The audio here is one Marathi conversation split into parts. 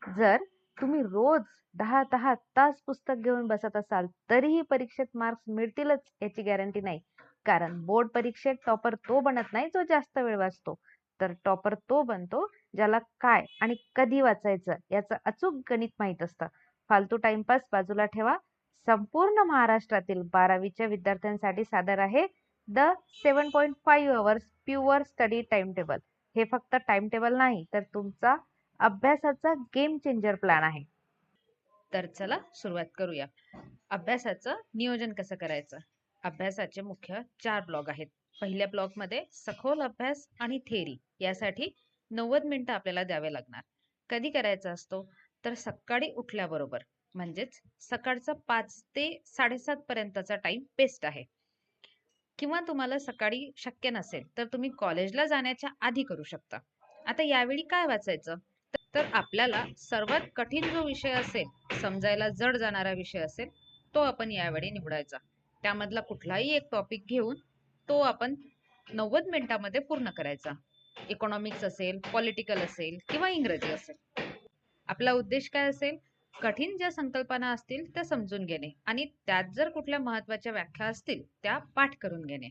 जर तुम्ही रोज 10-10 तास पुस्तक घेऊन बसत असाल, तरीही परीक्षेत मार्क्स मिळतीलच याची गॅरंटी नाही. कारण बोर्ड परीक्षेत टॉपर तो बनत नाही जो जास्त वेळ वाचतो, तर टॉपर तो बनतो ज्याला काय आणि कधी वाचायचं याचं अचूक गणित माहीत असतं. फालतू टाइमपास बाजूला ठेवा. संपूर्ण महाराष्ट्रातील 12वीच्या विद्यार्थ्यांसाठी सादर आहे the 7.5 hours pure study time table. हे फक्त टाइम टेबल नाही, तर तुमचा अभ्यासाचा गेम चेंजर प्लॅन आहे. तर चला सुरुवात करूया. अभ्यासाचं नियोजन कसं करायचं? अभ्यासाचे मुख्य 4 ब्लॉक आहेत. पहिल्या ब्लॉकमध्ये सखोल अभ्यास आणि थेअरी यासाठी 90 मिनिटं आपल्याला द्यावे लागणार. कधी करायचा असतो? तर सकाळी उठल्याबरोबर, म्हणजेच सकाळचा 5 ते 7:30 पर्यंतचा टाइम बेस्ट आहे. किंवा तुम्हाला सकाळी शक्य नसेल तर तुम्ही कॉलेजला जाण्याच्या आधी करू शकता. आता यावेळी काय वाचायचं? तर आपल्याला सर्वात कठीण जो विषय असेल, समजायला जड जाणारा विषय असेल, तो आपण यावेळी निवडायचा. त्यामधला कुठलाही एक टॉपिक घेऊन तो आपण 90 मिनिटांमध्ये पूर्ण करायचा. इकॉनॉमिक्स असेल, पॉलिटिकल असेल किंवा इंग्रजी असेल. आपला उद्देश काय असेल? कठीण ज्या संकल्पना असतील त्या समजून घेणे आणि त्यात जर कुठल्या महत्वाच्या व्याख्या असतील त्या पाठ करून घेणे.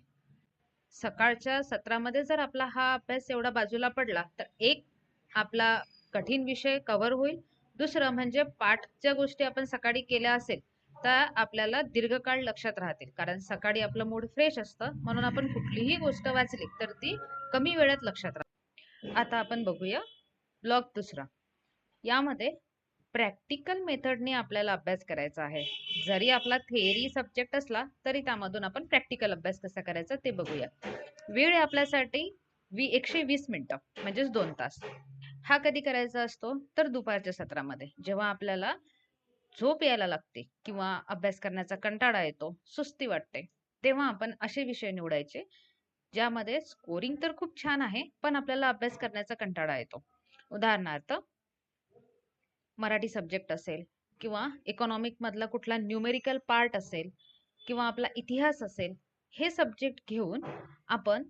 सकाळच्या सत्रामध्ये जर आपला हा अभ्यास एवढा बाजूला पडला तर एक आपला कठीण विषय कव्हर होईल. दुसरं म्हणजे पाठ ज्या गोष्टी आपण सकाळी केल्या असेल त्या आपल्याला दीर्घकाळ लक्षात राहतील. कारण सकाळी आपलं मूड फ्रेश असतं, म्हणून आपण कुठलीही गोष्ट वाचली तर ती कमी वेळात लक्षात राहते. आता आपण बघूया ब्लॉक दुसरा. यामध्ये प्रॅक्टिकल मेथडने आपल्याला अभ्यास करायचा आहे. जरी आपला थेअरी सब्जेक्ट असला तरी त्यामधून आपण प्रॅक्टिकल अभ्यास कसा करायचा ते बघूया. वेळ आहे आपल्यासाठी 120 मिनिटं म्हणजेच 2 तास. हा कधी करायचा असतो? तर दुपारच्या सत्रामध्ये, जेव्हा आपल्याला झोप यायला लागते किंवा अभ्यास करण्याचा कंटाळा येतो, सुस्ती वाटते, तेव्हा आपण असे विषय निवडायचे ज्यामध्ये स्कोरिंग तर खूप छान आहे पण आपल्याला अभ्यास करण्याचा कंटाळा येतो. उदाहरणार्थ मराठी सब्जेक्ट असेल किंवा इकॉनॉमिक मधला कुठला न्यूमेरिकल पार्ट असेल किंवा आपला इतिहास असेल, हे सब्जेक्ट घेऊन आपण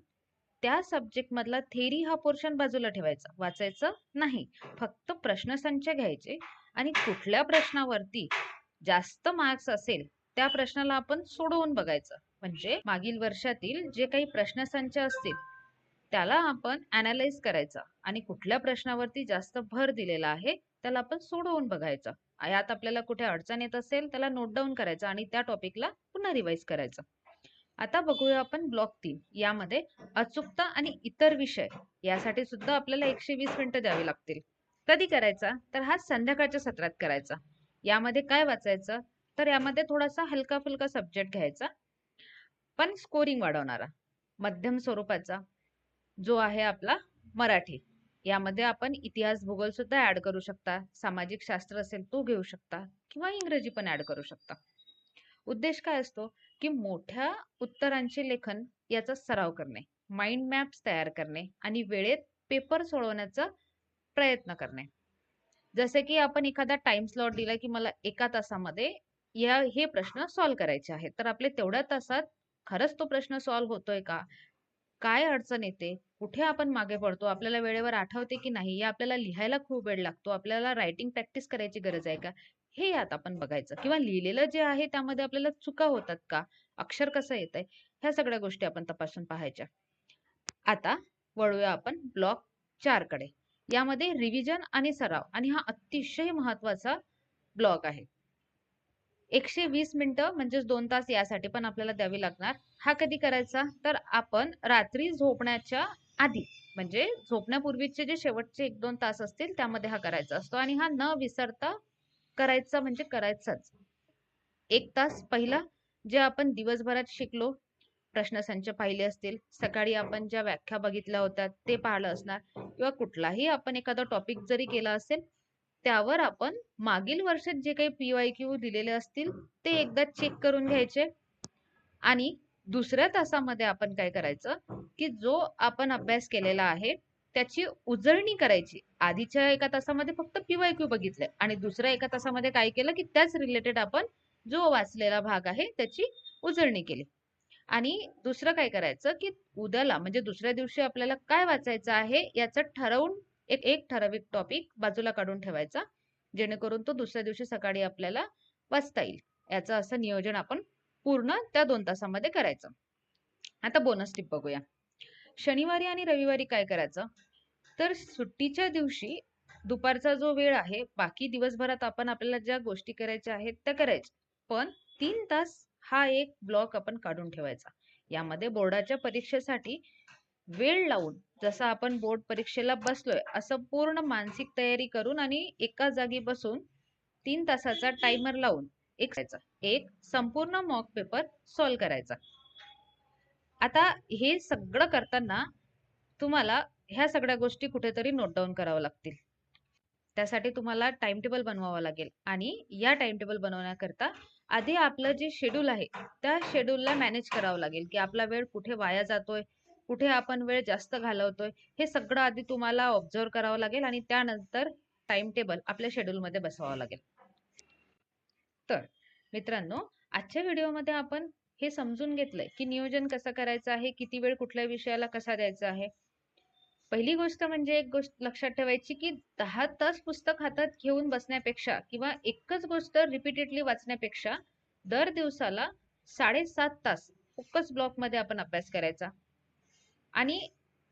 त्या सब्जेक्ट मधला थेरी हा पोर्शन बाजूला ठेवायचा, वाचायचं नाही. फक्त प्रश्नसंच घ्यायचे आणि कुठल्या प्रश्नावरती जास्त मार्क्स असेल त्या प्रश्नाला आपण सोडवून बघायचं. म्हणजे मागील वर्षातील जे काही प्रश्नसंच असतील त्याला आपण अनालाइज करायचा आणि कुठल्या प्रश्नावरती जास्त भर दिलेला आहे त्याला आपण सोडवून बघायचं. यात आपल्याला कुठे अडचण येत असेल त्याला नोट डाऊन करायचं आणि त्या टॉपिकला पुन्हा रिवाइज करायचं. आता बघूया आपण ब्लॉक 3. यामध्ये अचूकता आणि इतर विषय यासाठी सुद्धा आपल्याला 120 मिनिटं द्यावी लागतील. कधी करायचा? तर हा संध्याकाळच्या सत्रात करायचा. यामध्ये काय वाचायचं? तर यामध्ये थोडासा हलका फुलका सब्जेक्ट घ्यायचा पण स्कोरिंग वाढवणारा, मध्यम स्वरूपाचा जो आहे आपला मराठी. यामध्ये आपण इतिहास भूगोल सुद्धा ऍड करू शकता. सामाजिक शास्त्र असेल तो घेऊ शकता किंवा इंग्रजी पण ऍड करू शकता. उद्देश काय असतो? की मोठ्या उत्तरांचे लेखन याचा सराव करणे, माइंड मॅप्स तयार करणे आणि वेळेत पेपर सोडवण्याचा प्रयत्न करणे. जसे की आपण एखादा टाइम स्लॉट दिला की मला एका तासामध्ये हे प्रश्न सॉल्व्ह करायचे आहेत, तर आपले तेवढ्या तासात खरंच तो प्रश्न सॉल्व्ह होतोय का, काय अडचण येते, कुठे आपण मागे पडतो, आपल्याला वेळेवर आठवते की नाही, हे आपल्याला लिहायला खूप वेळ लागतो, आपल्याला रायटिंग प्रॅक्टिस करायची गरज आहे का, हे यात आपण बघायचं. किंवा लिहिलेलं जे आहे त्यामध्ये आपल्याला चुका होतात का, अक्षर कसं येत आहे, ह्या सगळ्या गोष्टी आपण तपासून पाहायच्या. आता वळूया आपण ब्लॉक 4 कडे. यामध्ये रिव्हिजन आणि सराव, आणि हा अतिशय महत्वाचा ब्लॉक आहे. 120 मिनिटं म्हणजेच 2 तास यासाठी पण आपल्याला द्यावी लागणार. हा कधी करायचा? तर आपण रात्री झोपण्याच्या आधी, म्हणजे झोपण्यापूर्वीचे जे शेवटचे 1-2 तास असतील त्यामध्ये हा करायचा असतो आणि हा न विसरता करायचा म्हणजे करायचाच. 1 तास पहिला जे आपण दिवसभरात शिकलो, प्रश्नसंच पाहिले असतील, सकाळी आपण ज्या व्याख्या बघितल्या होत्या ते पाहिलं असणार, किंवा कुठलाही आपण एखादा टॉपिक जरी केला असेल त्यावर आपण मागील वर्षात जे काही PYQ दिलेले असतील ते एकदा चेक करून घ्यायचे. आणि दुसऱ्या तासामध्ये आपण काय करायचं की जो आपण अभ्यास केलेला आहे त्याची उजळणी करायची. आधीच्या एका तासामध्ये फक्त PYQ बघितले आणि दुसऱ्या एका तासामध्ये काय केलं की त्याच रिलेटेड आपण जो वाचलेला भाग आहे त्याची उजळणी केली. आणि दुसरं काय करायचं की उद्याला म्हणजे दुसऱ्या दिवशी आपल्याला काय वाचायचं आहे याचं ठरवून एक एक ठराविक टॉपिक बाजूला काढून ठेवायचा जेणेकरून तो दुसऱ्या दिवशी सकाळी आपल्याला वाचता येईल. याचं असं नियोजन आपण पूर्ण त्या 2 तासामध्ये करायचं. आता बोनस टिप बघूया. शनिवारी आणि रविवारी काय करायचं? तर सुट्टीच्या दिवशी दुपारचा जो वेळ आहे, बाकी दिवसभरात आपण आपल्याला ज्या गोष्टी करायच्या आहेत त्या करायच्या. पण 3 तास हा एक ब्लॉक आपण काढून ठेवायचा. यामध्ये बोर्डाच्या परीक्षेसाठी वेळ लावून, जसं आपण बोर्ड परीक्षेला बसलोय असं पूर्ण मानसिक तयारी करून आणि एका जागी बसून 3 तासाचा टाइमर लावून एक संपूर्ण मॉक पेपर सॉल्व्ह करायचा. आता हे सगळं करताना तुम्हाला ह्या सगळ्या गोष्टी कुठेतरी नोट डाऊन कराव्या लागतील. त्यासाठी तुम्हाला टाइम टेबल बनवावा लागेल आणि या टाइम टेबल बनवण्याकरता आधी आपलं जे शेड्यूल आहे त्या शेड्यूलला मॅनेज करावं लागेल, की आपला वेळ कुठे वाया जातोय, कुठे आपण वेळ जास्त घालवतोय, हे सगळं आधी तुम्हाला ऑब्झर्व करावं लागेल आणि त्यानंतर टाइम टेबल आपल्या शेड्यूलमध्ये बसवावं लागेल. तर मित्रांनो, आजच्या व्हिडिओमध्ये आपण हे समजून घेतलंय की नियोजन कसं करायचं आहे, किती वेळ कुठल्या विषयाला कसा द्यायचा आहे. पहिली गोष्ट म्हणजे एक गोष्ट लक्षात ठेवायची की 10 तास पुस्तक हातात घेऊन बसण्यापेक्षा किंवा एकच गोष्ट रिपीटेडली वाचण्यापेक्षा दर दिवसाला 7.5 तास फोकस ब्लॉक मध्ये आपण अभ्यास करायचा आणि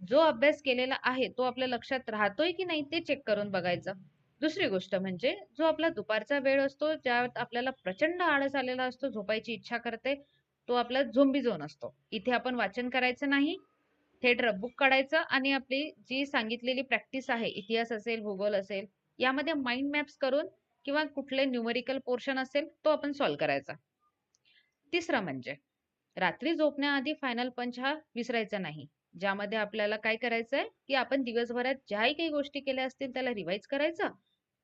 जो अभ्यास केलेला आहे तो आपल्या लक्षात राहतोय की नाही ते चेक करून बघायचं. दुसरी गोष्ट म्हणजे जो आपला दुपारचा वेळ असतो, ज्यात आपल्याला प्रचंड आळस आलेला असतो, झोपायची इच्छा करते, तो आपला झोंबी झोन असतो. इथे आपण वाचन करायचं नाही, थेट रबुक काढायचं आणि आपली जी सांगितलेली प्रॅक्टिस आहे, इतिहास असेल, भूगोल असेल, यामध्ये माइंड मॅप्स करून किंवा कुठले न्यूमेरिकल पोर्शन असेल तो आपण सॉल्व्ह करायचा. तिसरं म्हणजे रात्री झोपण्याआधी फायनल पंच हा विसरायचा नाही, ज्यामध्ये आपल्याला काय करायचंय की आपण दिवसभरात ज्याही काही गोष्टी केल्या असतील त्याला रिवाइज करायचं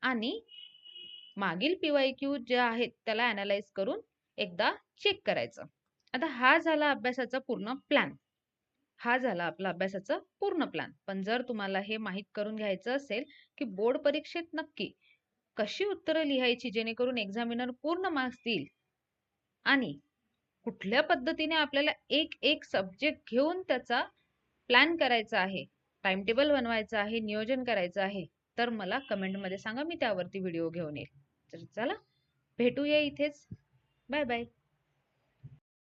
आणि मागील पीवायक्यू जे आहेत त्याला अनालाइज करून एकदा चेक करायचं. आता हा झाला अभ्यासाचा पूर्ण प्लॅन. हा झाला आपला अभ्यासाचा पूर्ण प्लॅन. पण जर तुम्हाला हे माहीत करून घ्यायचं असेल की बोर्ड परीक्षेत नक्की कशी उत्तरं लिहायची जेणेकरून एक्झामिनर पूर्ण मार्क्स देईल आणि कुठल्या पद्धतीने आपल्याला एक एक सब्जेक्ट घेऊन त्याचा प्लॅन करायचा आहे, टाइम टेबल बनवायचं आहे, नियोजन करायचं आहे, तर मला कमेंटमध्ये सांगा, मी त्यावरती व्हिडिओ घेऊन येईल. तर चला भेटूया इथेच. Bye bye.